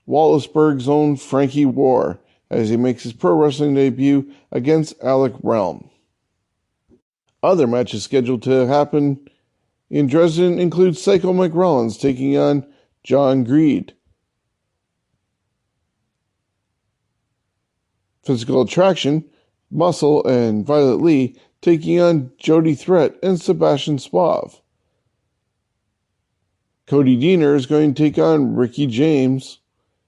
Wallaceburg's own Frankie War as he makes his pro wrestling debut against Alec Realm. Other matches scheduled to happen in Dresden include Psycho Mike Rollins taking on John Greed. Physical Attraction, Muscle and Violet Lee taking on Jody Threat and Sebastian Suave. Cody Deaner is going to take on Ricky James.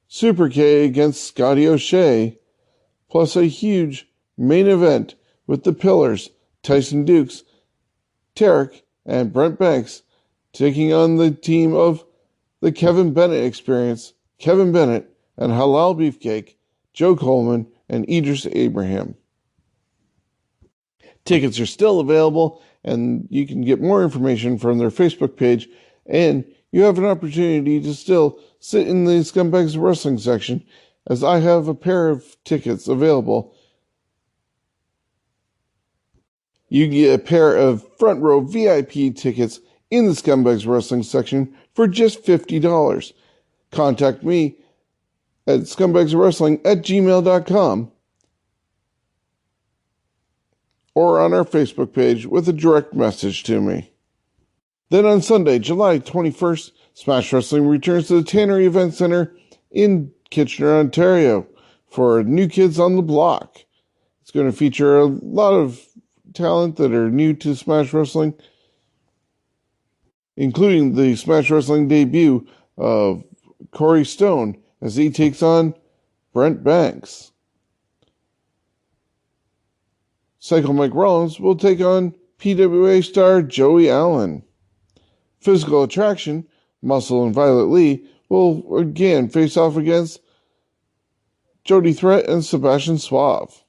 Super K against Scotty O'Shea, plus a huge main event with the Pillars, Tyson Dukes, Tarek, and Brent Banks taking on the team of the Kevin Bennett Experience, Kevin Bennett and Halal Beefcake, Joe Coleman, and Idris Abraham. Tickets are still available, and you can get more information from their Facebook page, and you have an opportunity to still sit in the Scumbags Wrestling section, as I have a pair of tickets available. You get a pair of front row VIP tickets in the Scumbags Wrestling section for just $50. Contact me at scumbagswrestling@gmail.com or on our Facebook page with a direct message to me. Then on Sunday, July 21st, Smash Wrestling returns to the Tannery Event Center in Kitchener, Ontario for New Kids on the Block. It's going to feature a lot of talent that are new to Smash Wrestling, including the Smash Wrestling debut of Corey Stone as he takes on Brent Banks. Psycho Mike Rollins will take on PWA star Joey Allen. Physical Attraction, Muscle and Violet Lee will again face off against Jody Threat and Sebastian Suave.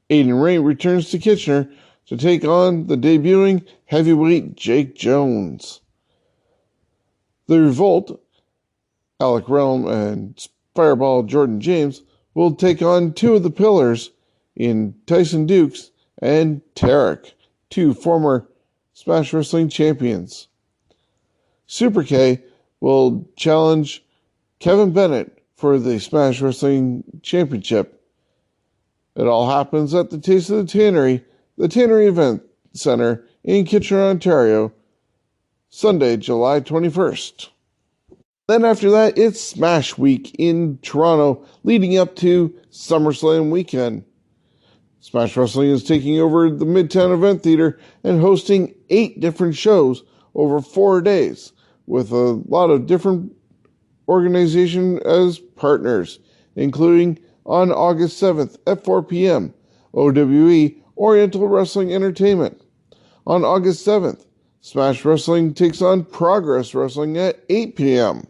Aiden Ray returns to Kitchener to take on the debuting heavyweight Jake Jones. The Revolt, Alec Realm and Fireball Jordan James will take on two of the Pillars in Tyson Dukes and Tarek, two former Smash Wrestling champions. Super K will challenge Kevin Bennett for the Smash Wrestling Championship. It all happens at the Taste of the Tannery Event Center in Kitchener, Ontario, Sunday, July 21st. Then after that, it's Smash Week in Toronto, leading up to SummerSlam weekend. Smash Wrestling is taking over the Midtown Event Theater and hosting 8 different shows over 4 days, with a lot of different organizations as partners, including on August 7th at 4 p.m., OWE, Oriental Wrestling Entertainment. On August 7th, Smash Wrestling takes on Progress Wrestling at 8 p.m.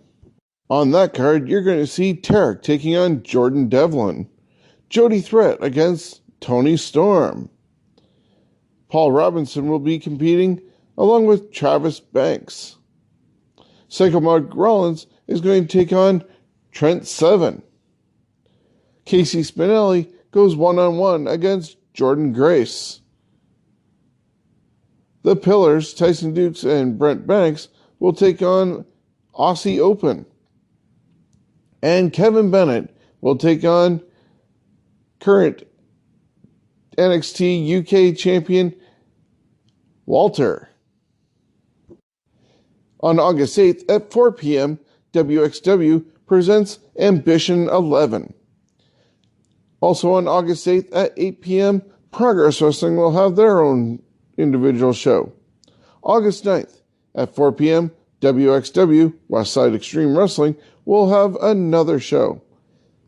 On that card, you're going to see Tarek taking on Jordan Devlin, Jody Threat against Tony Storm. Paul Robinson will be competing along with Travis Banks. Psycho Mike Rollins is going to take on Trent Seven. Casey Spinelli goes one-on-one against Jordan Grace. The Pillars, Tyson Dukes and Brent Banks, will take on Aussie Open. And Kevin Bennett will take on current NXT UK champion Walter. On August 8th at 4 p.m., WXW presents Ambition 11. Also on August 8th at 8 p.m., Progress Wrestling will have their own individual show. August 9th at 4 p.m., WXW, Westside Extreme Wrestling, will have another show.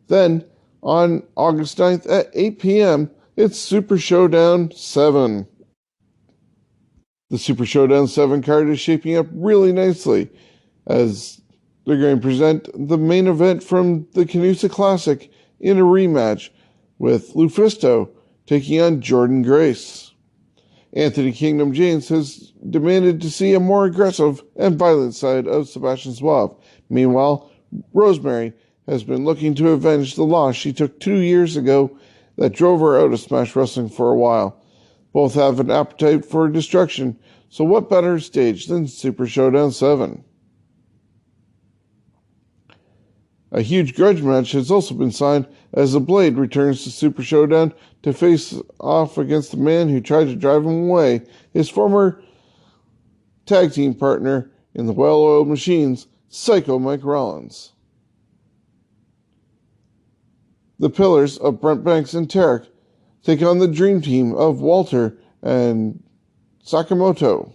Then, on August 9th at 8 p.m., it's Super Showdown 7. The Super Showdown 7 card is shaping up really nicely, as they're going to present the main event from the Canusa Classic in a rematch, with Lufisto taking on Jordan Grace. Anthony Kingdom James has demanded to see a more aggressive and violent side of Sebastian Suave. Meanwhile, Rosemary has been looking to avenge the loss she took 2 years ago that drove her out of Smash Wrestling for a while. Both have an appetite for destruction, so what better stage than Super Showdown 7? A huge grudge match has also been signed as the Blade returns to Super Showdown to face off against the man who tried to drive him away, his former tag team partner in the well-oiled machines, Psycho Mike Rollins. The Pillars of Brent Banks and Tarek take on the Dream Team of Walter and Sakamoto.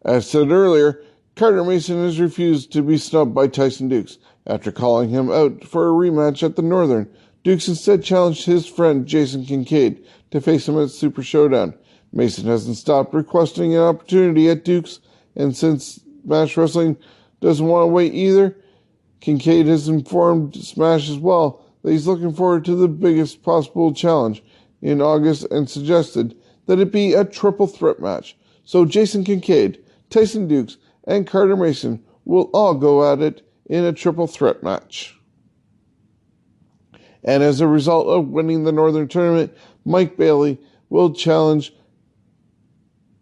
As said earlier, Carter Mason has refused to be snubbed by Tyson Dukes. After calling him out for a rematch at the Northern, Dukes instead challenged his friend Jason Kincaid to face him at Super Showdown. Mason hasn't stopped requesting an opportunity at Dukes, and since Smash Wrestling doesn't want to wait either, Kincaid has informed Smash as well that he's looking forward to the biggest possible challenge in August and suggested that it be a triple threat match. So Jason Kincaid, Tyson Dukes, and Carter Mason will all go at it in a triple threat match. And as a result of winning the Northern Tournament, Mike Bailey will challenge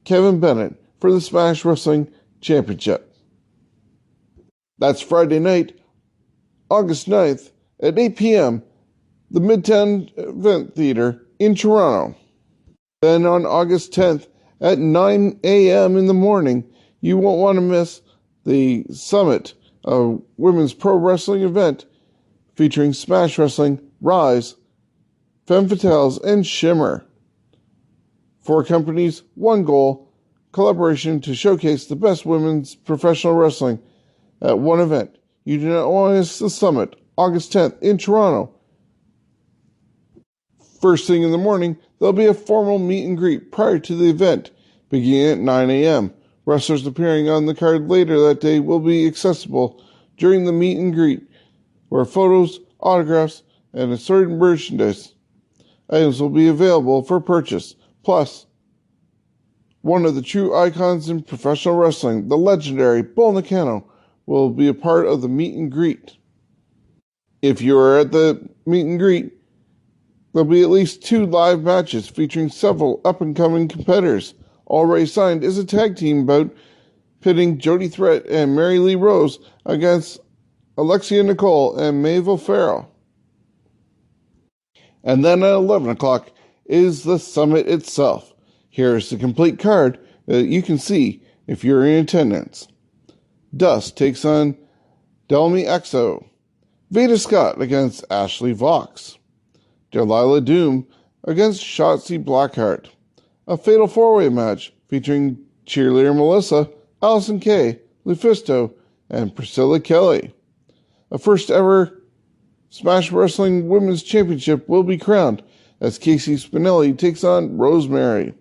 Kevin Bennett for the Smash Wrestling Championship. That's Friday night, August 9th at 8 p.m., the Midtown Event Theater in Toronto. Then on August 10th at 9 a.m. in the morning, you won't want to miss the Summit, a women's pro wrestling event featuring Smash Wrestling, Rise, Femme Fatales, and Shimmer. 4 companies, 1 goal, collaboration to showcase the best women's professional wrestling at one event. You do not want to miss the Summit, August 10th in Toronto. First thing in the morning, there'll be a formal meet and greet prior to the event, beginning at 9 a.m. Wrestlers appearing on the card later that day will be accessible during the meet and greet, where photos, autographs, and assorted merchandise items will be available for purchase. Plus, one of the true icons in professional wrestling, the legendary Bull Nakano, will be a part of the meet and greet. If you are at the meet and greet, there'll be at least 2 live matches featuring several up-and-coming competitors. Already signed is a tag team bout pitting Jody Threat and Mary Lee Rose against Alexia Nicole and Maeve O'Farrell. And then at 11 o'clock is the Summit itself. Here's the complete card that you can see if you're in attendance. Dust takes on Delmy Exo. Veda Scott against Ashley Vox. Delilah Doom against Shotzi Blackheart. A fatal 4-way match featuring cheerleader Melissa, Allison Kay, Lufisto, and Priscilla Kelly. A first ever Smash Wrestling Women's Championship will be crowned as Casey Spinelli takes on Rosemary.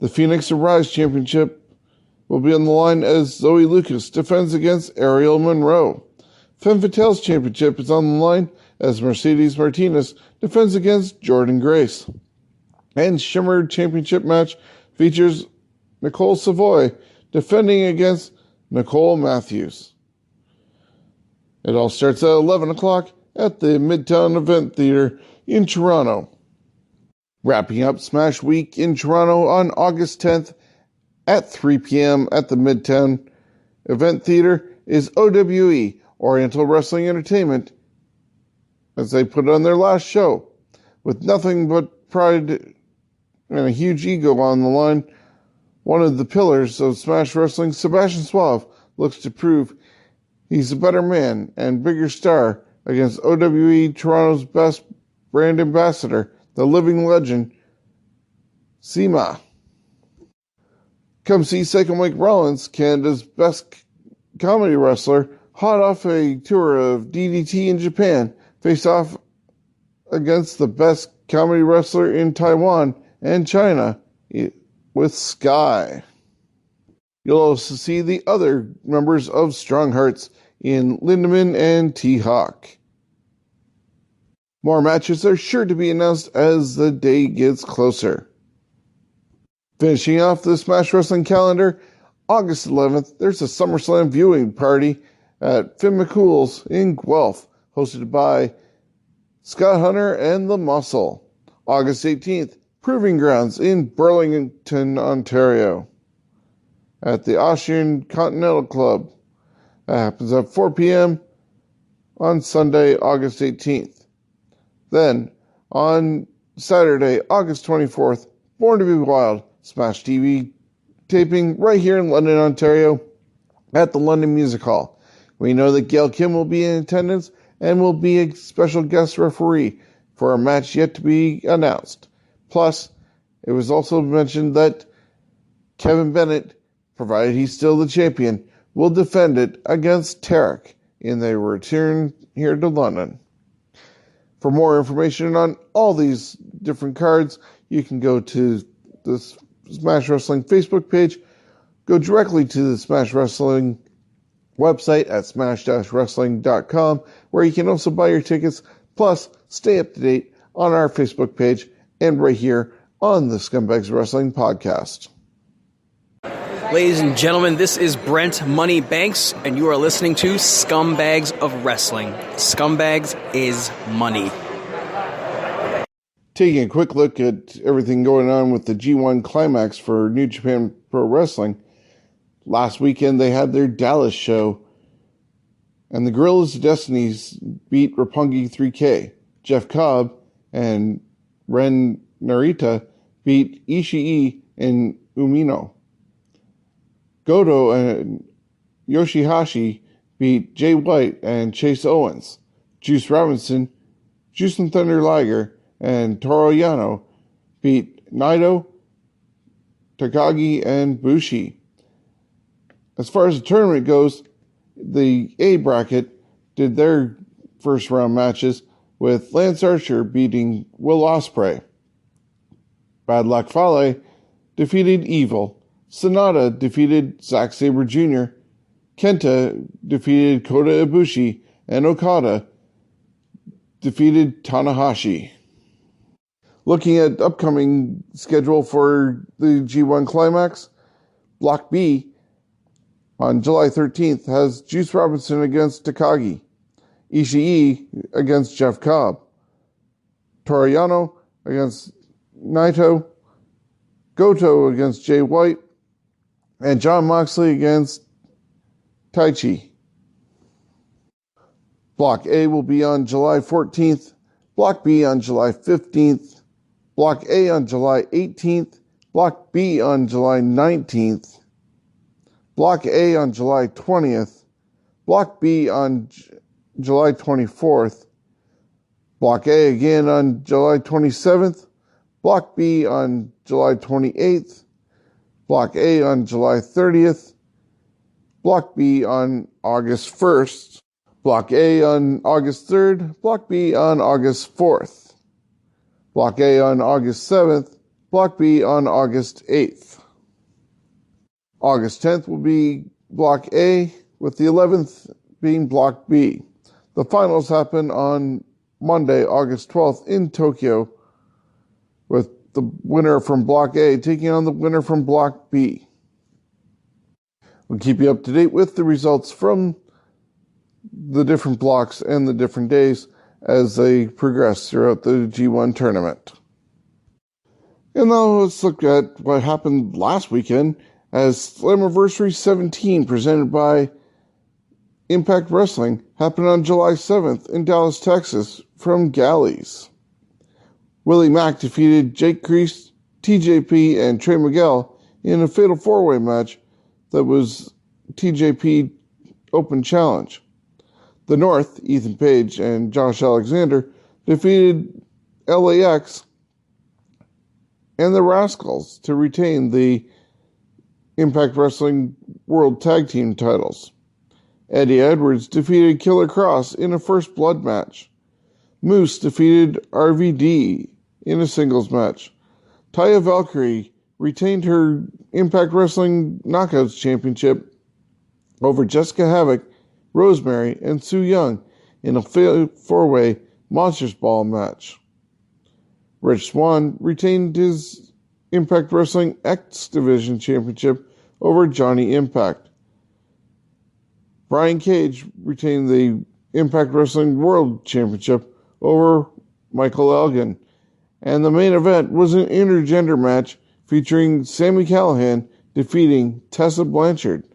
The Phoenix of Rise Championship will be on the line as Zoe Lucas defends against Ariel Monroe. Femme Fatale's Championship is on the line as Mercedes Martinez defends against Jordan Grace. And Shimmer Championship match features Nicole Savoy defending against Nicole Matthews. It all starts at 11 o'clock at the Midtown Event Theater in Toronto. Wrapping up Smash Week in Toronto on August 10th at 3 p.m. at the Midtown Event Theater is OWE, Oriental Wrestling Entertainment, as they put on their last show. With nothing but pride and a huge ego on the line, one of the pillars of Smash Wrestling, Sebastian Suave, looks to prove he's a better man and bigger star against OWE Toronto's best brand ambassador, the living legend, Sema. Come see Psycho Mike Rollins, Canada's best comedy wrestler, hot off a tour of DDT in Japan, face off against the best comedy wrestler in Taiwan and China with Sky. You'll also see the other members of Strong Hearts in Lindemann and T-Hawk. More matches are sure to be announced as the day gets closer. Finishing off the Smash Wrestling calendar, August 11th, there's a SummerSlam viewing party at Finn McCool's in Guelph, hosted by Scott Hunter and The Muscle. August 18th, Proving Grounds in Burlington, Ontario, at the Austrian Continental Club. That happens at 4 p.m. on Sunday, August 18th. Then, on Saturday, August 24th, Born to be Wild, Smash TV taping right here in London, Ontario, at the London Music Hall. We know that Gail Kim will be in attendance and will be a special guest referee for a match yet to be announced. Plus, it was also mentioned that Kevin Bennett, provided he's still the champion, will defend it against Tarek in their return here to London. For more information on all these different cards, you can go to the Smash Wrestling Facebook page, go directly to the Smash Wrestling website at smash-wrestling.com, where you can also buy your tickets, plus stay up to date on our Facebook page and right here on the Scumbags Wrestling Podcast. Ladies and gentlemen, this is Brent Money Banks, and you are listening to Scumbags of Wrestling. Scumbags is money. Taking a quick look at everything going on with the G1 Climax for New Japan Pro Wrestling. Last weekend they had their Dallas show, and the Guerrillas of Destiny beat Roppongi 3K. Jeff Cobb and Ren Narita beat Ishii and Umino. Goto and Yoshihashi beat Jay White and Chase Owens. Juice Robinson, Jushin Thunder Liger, and Toru Yano beat Naito, Takagi, and Bushi. As far as the tournament goes, the A bracket did their first round matches with Lance Archer beating Will Ospreay. Bad Luck Fale defeated Evil. Sonata defeated Zack Sabre Jr. Kenta defeated Kota Ibushi. And Okada defeated Tanahashi. Looking at upcoming schedule for the G1 Climax, Block B on July 13th has Juice Robinson against Takagi, Ishii against Jeff Cobb, Toru Yano against Naito, Goto against Jay White, and Jon Moxley against Taichi. Block A will be on July 14th, Block B on July 15th, Block A on July 18th, Block B on July 19th, Block A on July 20th, Block B on July 24th, Block A again on July 27th, Block B on July 28th, Block A on July 30th, Block B on August 1st, Block A on August 3rd, Block B on August 4th, Block A on August 7th, Block B on August 8th. August 10th will be Block A, with the 11th being Block B. The finals happen on Monday, August 12th in Tokyo, with the winner from Block A taking on the winner from Block B. We'll keep you up to date with the results from the different blocks and the different days as they progress throughout the G1 tournament. And now let's look at what happened last weekend as Slammiversary 17, presented by Impact Wrestling, happened on July 7th in Dallas, Texas, from Galleys. Willie Mack defeated Jake Kreese, TJP, and Trey Miguel in a fatal four-way match that was TJP Open Challenge. The North, Ethan Page and Josh Alexander, defeated LAX and the Rascals to retain the Impact Wrestling World Tag Team titles. Eddie Edwards defeated Killer Cross in a First Blood match. Moose defeated RVD in a singles match. Taya Valkyrie retained her Impact Wrestling Knockouts Championship over Jessica Havoc, Rosemary, and Su Yung in a four-way Monsters Ball match. Rich Swann retained his Impact Wrestling X Division Championship over Johnny Impact. Brian Cage retained the Impact Wrestling World Championship over Michael Elgin. And the main event was an intergender match featuring Sami Callihan defeating Tessa Blanchard.